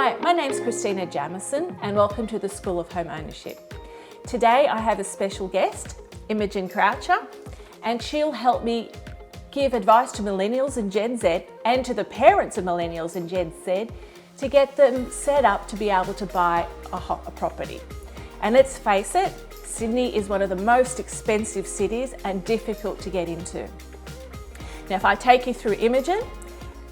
Hi, my name's Christina Jamison and welcome to the School of Home Ownership. Today I have a special guest, Imogen Croucher, and she'll help me give advice to Millennials and Gen Z and to the parents of Millennials and Gen Z to get them set up to be able to buy a property. And let's face it, Sydney is one of the most expensive cities and difficult to get into. Now, if I take you through Imogen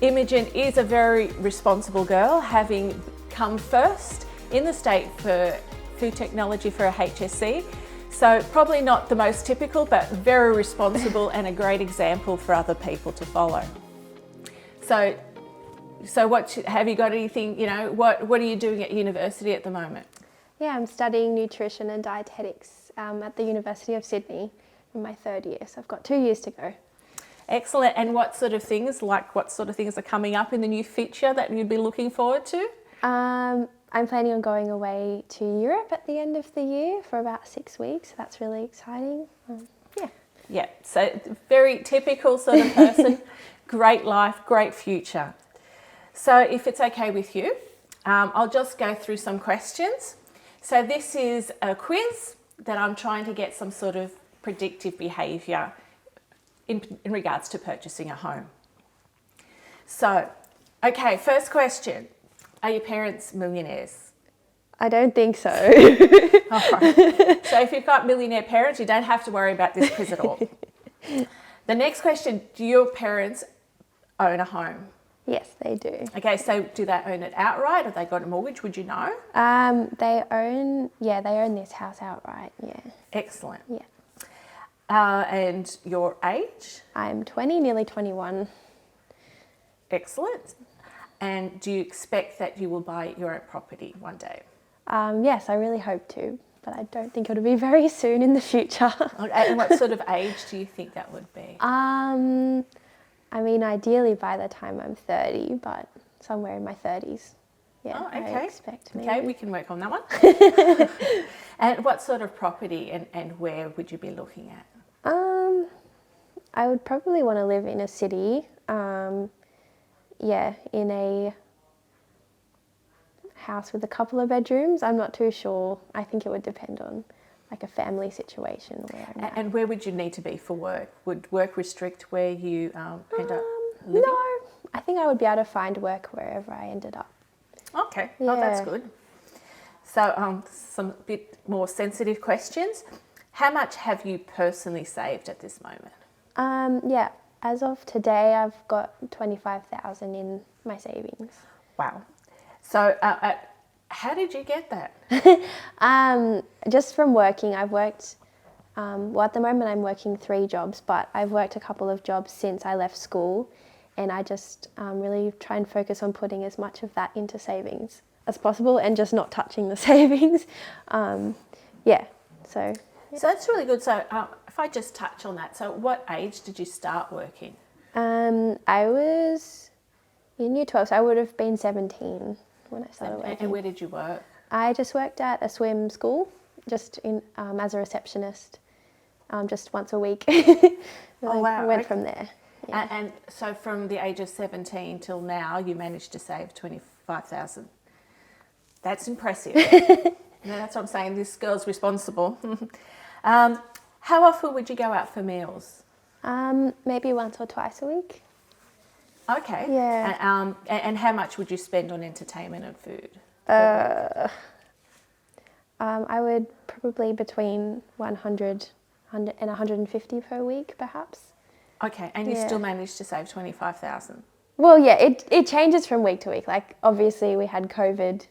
is a very responsible girl, having come first in the state for food technology for a HSC. So probably not the most typical, but very responsible and a great example for other people to follow. So what have you got anything, what are you doing at university at the moment? Yeah, I'm studying nutrition and dietetics at the University of Sydney in my third year, so I've got 2 years to go. Excellent. And what sort of things are coming up in the new future that you'd be looking forward to? I'm planning on going away to Europe at the end of the year for about 6 weeks. So that's really exciting. Yeah, so very typical sort of person, great life, great future. So if it's okay with you, I'll just go through some questions. So this is a quiz that I'm trying to get some sort of predictive behaviour in regards to purchasing a home. So, okay, first question. Are your parents millionaires? I don't think so. All right. So if you've got millionaire parents, you don't have to worry about this quiz at all. The next question, do your parents own a home? Yes, they do. Okay, so do they own it outright? Have they got a mortgage? Would you know? They own this house outright, yeah. Excellent. Yeah. And your age? I'm 20, nearly 21. Excellent. And do you expect that you will buy your own property one day? Yes, I really hope to, but I don't think it'll be very soon in the future. And what sort of age do you think that would be? Ideally by the time I'm 30, but somewhere in my 30s. Yeah, oh, okay. I expect maybe. Okay, we can work on that one. And what sort of property and where would you be looking at? I would probably want to live in a city, in a house with a couple of bedrooms. I'm not too sure. I think it would depend on like a family situation where I'm at. And where would you need to be for work? Would work restrict where you end up living? No, I think I would be able to find work wherever I ended up. Okay, Yeah. Oh, that's good. So some bit more sensitive questions. How much have you personally saved at this moment? As of today, I've got 25,000 in my savings. Wow. So how did you get that? Just from working. I've worked, at the moment I'm working 3 jobs, but I've worked a couple of jobs since I left school, and I just really try and focus on putting as much of that into savings as possible and just not touching the savings. So that's really good. So if I just touch on that, so what age did you start working? I was in year 12, so I would have been 17 when I started working. And where did you work? I just worked at a swim school, just in as a receptionist, just once a week. Oh, wow. I went from there. Yeah. And so from the age of 17 till now, you managed to save 25,000. That's impressive. That's what I'm saying. This girl's responsible. How often would you go out for meals? Maybe once or twice a week. Okay. Yeah. And how much would you spend on entertainment and food? I would probably between 100 and 150 per week, perhaps. Okay, and you still managed to save 25,000? Well, yeah, it changes from week to week. Like, obviously, we had COVID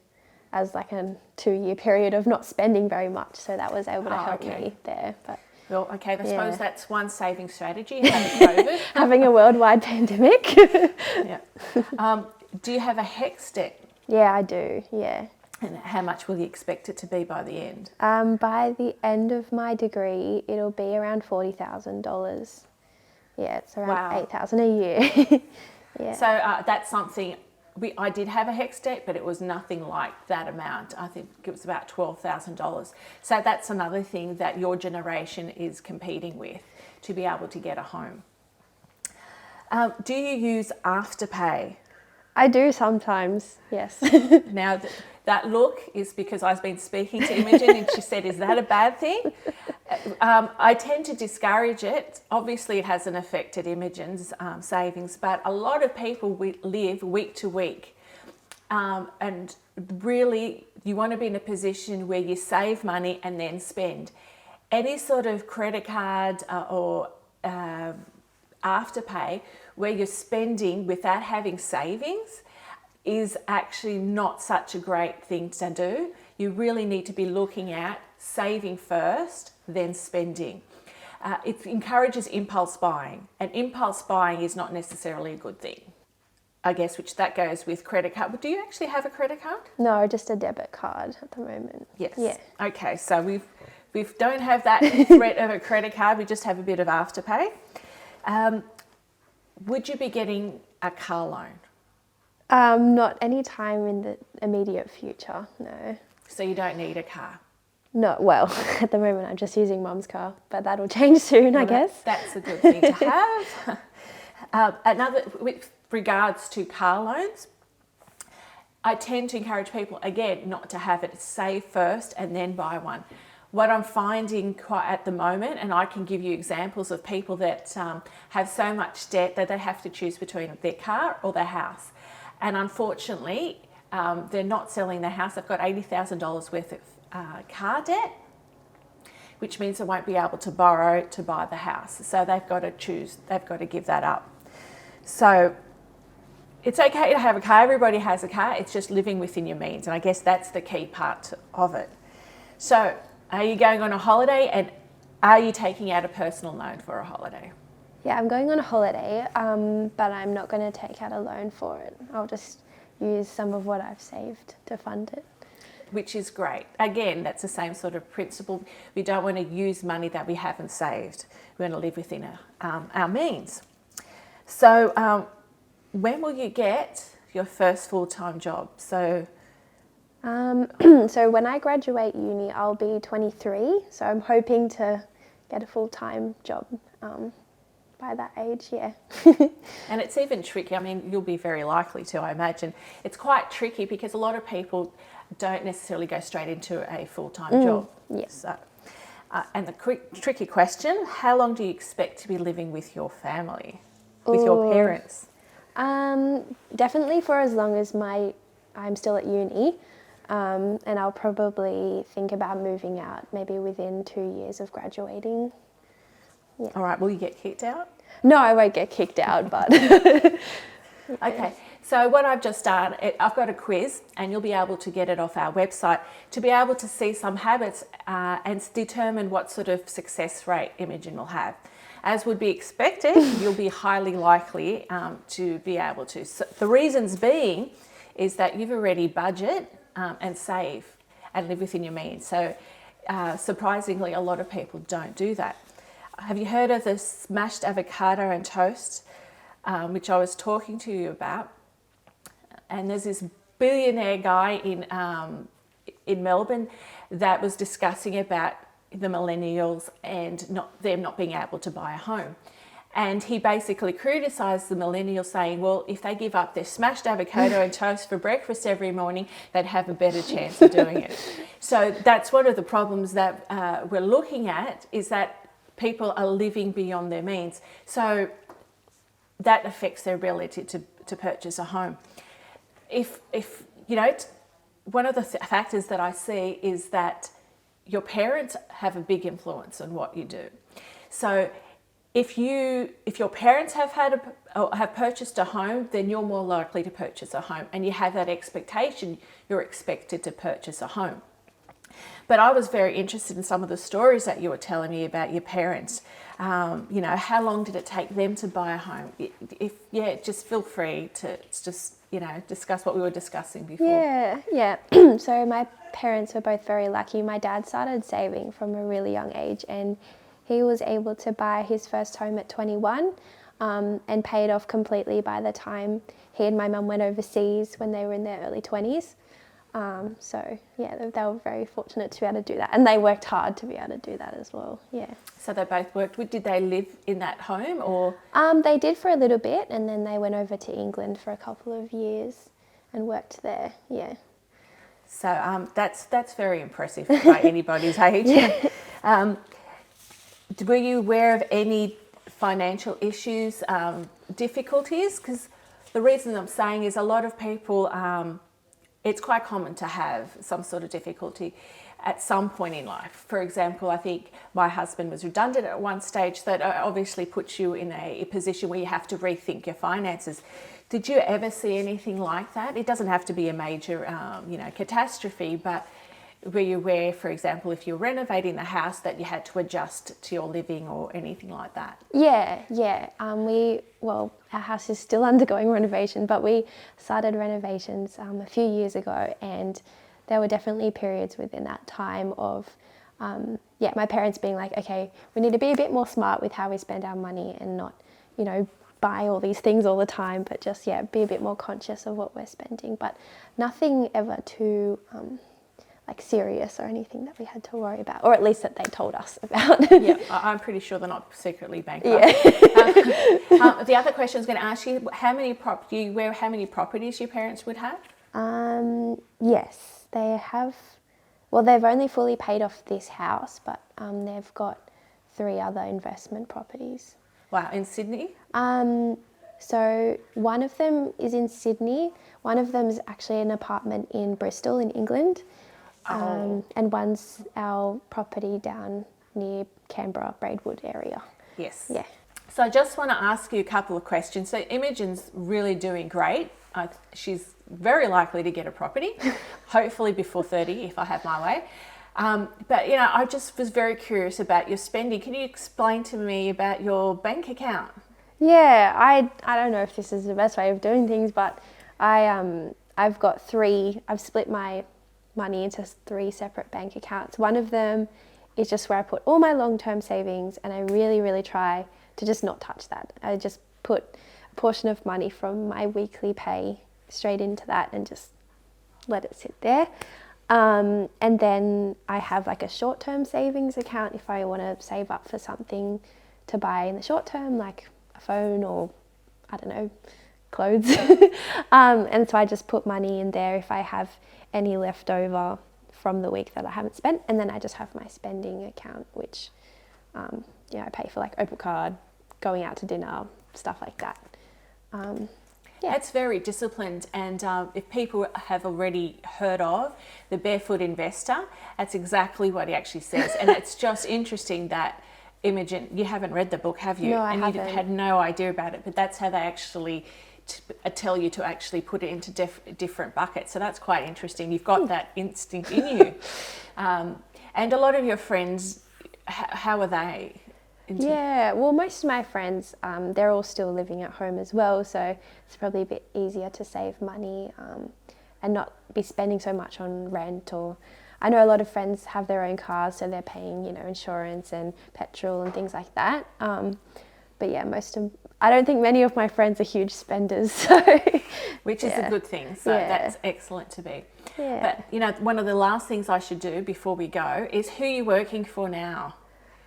as like a 2-year period of not spending very much, so that was able to help me there. But well, okay, I suppose that's one saving strategy, having COVID. Having a worldwide pandemic. Yeah. Do you have a HECS debt? Yeah, I do, yeah. And how much will you expect it to be by the end? By the end of my degree, it'll be around $40,000. Yeah, it's around $8,000 a year. Yeah. So that's something, I did have a HECS debt, but it was nothing like that amount. I think it was about $12,000. So that's another thing that your generation is competing with to be able to get a home. Do you use Afterpay? I do sometimes, yes. Now, that look is because I've been speaking to Imogen and she said, is that a bad thing? I tend to discourage it. Obviously, it hasn't affected Imogen's savings, but a lot of people live week to week. And really, you want to be in a position where you save money and then spend. Any sort of credit card or afterpay where you're spending without having savings is actually not such a great thing to do. You really need to be looking at saving first, then spending. It encourages impulse buying, and impulse buying is not necessarily a good thing. I guess which that goes with credit card. But do you actually have a credit card? No, just a debit card at the moment. Yes. Yeah. Okay, so we don't have that threat of a credit card. We just have a bit of afterpay. Would you be getting a car loan? Not any time in the immediate future, no. So you don't need a car? No, well, at the moment I'm just using Mum's car, but that'll change soon, I guess. That's a good thing to have. Another, with regards to car loans, I tend to encourage people, again, not to have it. Save first and then buy one. What I'm finding quite at the moment, and I can give you examples of people that have so much debt that they have to choose between their car or their house. And unfortunately, they're not selling their house. They've got $80,000 worth of car debt, which means they won't be able to borrow to buy the house. So they've got to choose, they've got to give that up. So it's okay to have a car. Everybody has a car. It's just living within your means. And I guess that's the key part of it. So are you going on a holiday, and are you taking out a personal loan for a holiday? Yeah, I'm going on a holiday, but I'm not going to take out a loan for it. I'll just use some of what I've saved to fund it. Which is great. Again, that's the same sort of principle. We don't want to use money that we haven't saved. We want to live within our means. So when will you get your first full-time job? So so when I graduate uni, I'll be 23. So I'm hoping to get a full-time job by that age, yeah. And it's even tricky. I mean, you'll be very likely to, I imagine. It's quite tricky because a lot of people don't necessarily go straight into a full-time job. Yes. So, and the tricky question, how long do you expect to be living with your family, with your parents? Definitely for as long as I'm still at uni. And I'll probably think about moving out maybe within 2 years of graduating. Yeah. All right, will you get kicked out? No, I won't get kicked out, but... Okay, so what I've just done, I've got a quiz, and you'll be able to get it off our website to be able to see some habits and determine what sort of success rate Imogen will have. As would be expected, you'll be highly likely to be able to. So the reasons being is that you've already budget and save and live within your means. So surprisingly, a lot of people don't do that. Have you heard of the smashed avocado and toast, which I was talking to you about? And there's this billionaire guy in Melbourne that was discussing about the millennials and them not being able to buy a home. And he basically criticised the millennials, saying, well, if they give up their smashed avocado and toast for breakfast every morning, they'd have a better chance of doing it. So that's one of the problems that we're looking at, is that people are living beyond their means. So that affects their ability to purchase a home. If you know, one of the factors that I see is that your parents have a big influence on what you do. So if your parents have purchased a home, then you're more likely to purchase a home, and you have that expectation. You're expected to purchase a home. But I was very interested in some of the stories that you were telling me about your parents. You know, how long did it take them to buy a home? Just feel free to just, discuss what we were discussing before. Yeah. So my parents were both very lucky. My dad started saving from a really young age, and he was able to buy his first home at 21 and pay it off completely by the time he and my mum went overseas when they were in their early 20s. So yeah, they were very fortunate to be able to do that, and they worked hard to be able to do that as well. Yeah. So they both worked. Did they live in that home or? They did for a little bit, and then they went over to England for a couple of years and worked there. Yeah. So that's very impressive by anybody's age. Were you aware of any financial issues, difficulties? Because the reason I'm saying is a lot of people, it's quite common to have some sort of difficulty at some point in life. For example, I think my husband was redundant at one stage. That obviously puts you in a position where you have to rethink your finances. Did you ever see anything like that? It doesn't have to be a major, catastrophe, but were you aware, for example, if you're renovating the house, that you had to adjust to your living or anything like that? Yeah. Our house is still undergoing renovation, but we started renovations a few years ago, and there were definitely periods within that time of, my parents being like, okay, we need to be a bit more smart with how we spend our money and not, buy all these things all the time, but just, be a bit more conscious of what we're spending. But nothing ever too serious or anything that we had to worry about, or at least that they told us about. Yeah, I'm pretty sure they're not secretly bankrupt. Yeah. The other question I was going to ask you, how many properties your parents would have? Yes, they have. Well, they've only fully paid off this house, but they've got 3 other investment properties. Wow, in Sydney? So one of them is in Sydney. One of them is actually an apartment in Bristol in England. And one's our property down near Canberra, Braidwood area. Yes. Yeah. So I just want to ask you a couple of questions. So Imogen's really doing great. She's very likely to get a property, hopefully before 30 if I have my way. But I just was very curious about your spending. Can you explain to me about your bank account? Yeah, I don't know if this is the best way of doing things, but I've split my money into 3 separate bank accounts. One of them is just where I put all my long-term savings, and I really, really try to just not touch that. I just put a portion of money from my weekly pay straight into that and just let it sit there. And then I have a short-term savings account if I want to save up for something to buy in the short term, like a phone or, I don't know, clothes. And so I just put money in there if I have any left over from the week that I haven't spent. And then I just have my spending account, which, I pay for Opal card, going out to dinner, stuff like that. It's very disciplined, and if people have already heard of the Barefoot Investor, that's exactly what he actually says. And it's just interesting that, Imogen, you haven't read the book, have you? No, I haven't. You had no idea about it, but that's how they actually tell you to actually put it into different buckets. So that's quite interesting. You've got that instinct in you. And a lot of your friends, how are they? Yeah, well, most of my friends, they're all still living at home as well, so it's probably a bit easier to save money and not be spending so much on rent. Or I know a lot of friends have their own cars, so they're paying, insurance and petrol and things like that. But yeah, I don't think many of my friends are huge spenders. So, which is a good thing. So that's excellent to be. Yeah. But one of the last things I should do before we go is, who are you working for now?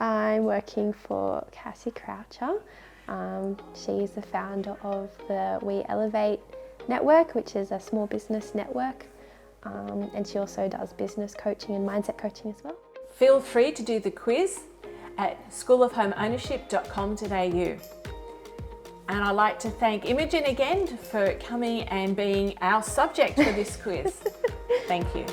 I'm working for Cassie Croucher. She's the founder of the We Elevate network, which is a small business network. And she also does business coaching and mindset coaching as well. Feel free to do the quiz at schoolofhomeownership.com.au. And I'd like to thank Imogen again for coming and being our subject for this quiz. Thank you.